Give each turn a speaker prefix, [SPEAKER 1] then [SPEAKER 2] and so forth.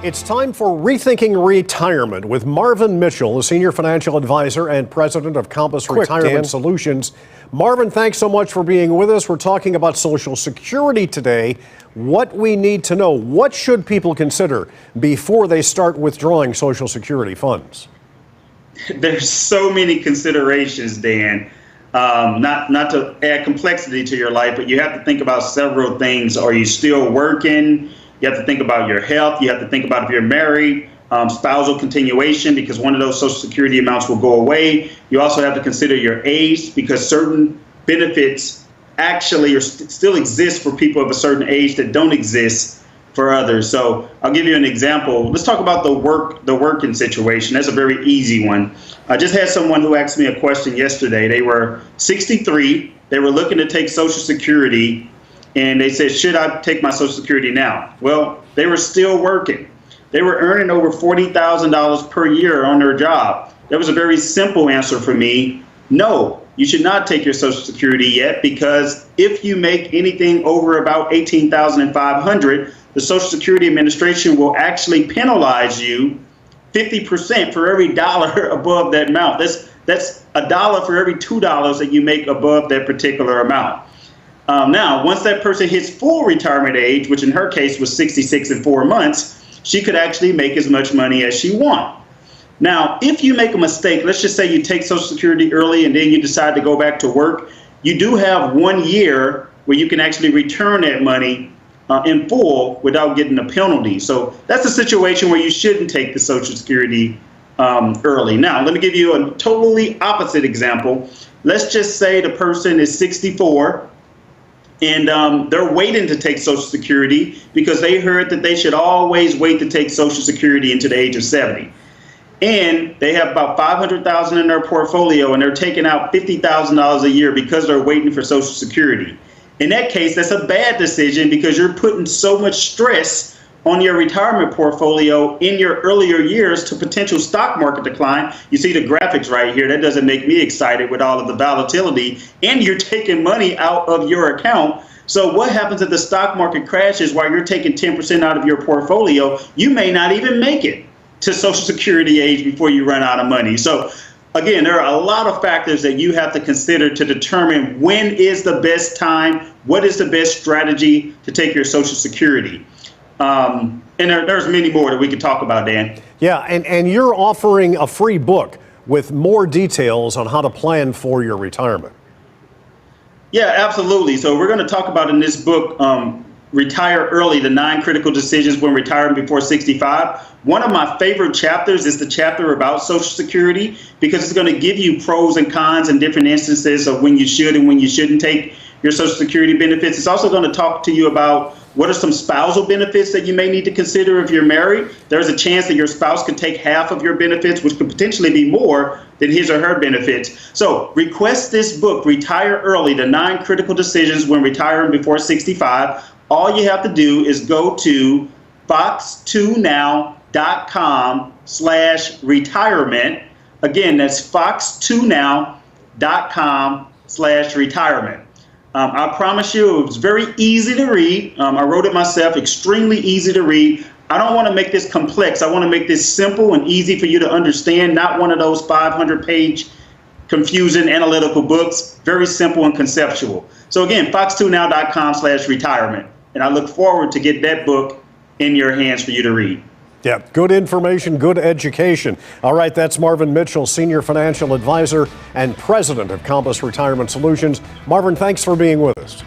[SPEAKER 1] It's time for Rethinking Retirement with Marvin Mitchell, a senior financial advisor and president of Compass Retirement Solutions. Marvin, thanks so much for being with us. We're talking about Social Security today. What we need to know, what should people consider before they start withdrawing Social Security funds?
[SPEAKER 2] There's so many considerations, Dan. Not to add complexity to your life, but you have to think about several things. Are you still working? You have to think about your health. You have to think about if you're married, spousal continuation, because one of those Social Security amounts will go away. You also have to consider your age, because certain benefits actually still exist for people of a certain age that don't exist for others. So I'll give you an example. Let's talk about the working situation. That's a very easy one. I just had someone who asked me a question yesterday. They were 63. They were looking to take Social Security, and they said, should I take my Social Security now? Well, they were still working. They were earning over $40,000 per year on their job. That was a very simple answer for me. No, you should not take your Social Security yet, because if you make anything over about $18,500, the Social Security Administration will actually penalize you 50% for every dollar above that amount. That's $1 for every $2 that you make above that particular amount. Now, once that person hits full retirement age, which in her case was 66 and 4 months, she could actually make as much money as she wants. Now, if you make a mistake, let's just say you take Social Security early and then you decide to go back to work, you do have 1 year where you can actually return that money in full without getting a penalty. So that's a situation where you shouldn't take the Social Security early. Now, let me give you a totally opposite example. Let's just say the person is 64 and they're waiting to take Social Security because they heard that they should always wait to take Social Security into the age of 70. And they have about $500,000 in their portfolio, and they're taking out $50,000 a year because they're waiting for Social Security. In that case, that's a bad decision, because you're putting so much stress on your retirement portfolio in your earlier years to potential stock market decline. You see the graphics right here. That doesn't make me excited with all of the volatility, and you're taking money out of your account. So what happens if the stock market crashes while you're taking 10% out of your portfolio? You may not even make it to Social Security age before you run out of money. So again, there are a lot of factors that you have to consider to determine when is the best time, what is the best strategy to take your Social Security. And there's many more that we could talk about, Dan.
[SPEAKER 1] Yeah, and you're offering a free book with more details on how to plan for your retirement.
[SPEAKER 2] Yeah, absolutely. So we're going to talk about in this book, Retire Early, the 9 Critical Decisions When Retiring Before 65. One of my favorite chapters is the chapter about Social Security, because it's going to give you pros and cons and different instances of when you should and when you shouldn't take your Social Security benefits. It's also going to talk to you about what are some spousal benefits that you may need to consider if you're married. There's a chance that your spouse could take half of your benefits, which could potentially be more than his or her benefits. So request this book, Retire Early, the 9 Critical Decisions When Retiring Before 65. All you have to do is go to fox2now.com/retirement. Again, that's fox2now.com/retirement. I promise you, it was very easy to read. I wrote it myself, extremely easy to read. I don't want to make this complex. I want to make this simple and easy for you to understand, not one of those 500-page confusing analytical books. Very simple and conceptual. So again, fox2now.com/retirement. And I look forward to get that book in your hands for you to read.
[SPEAKER 1] Yeah, good information, good education. All right, that's Marvin Mitchell, senior financial advisor and president of Compass Retirement Solutions. Marvin, thanks for being with us.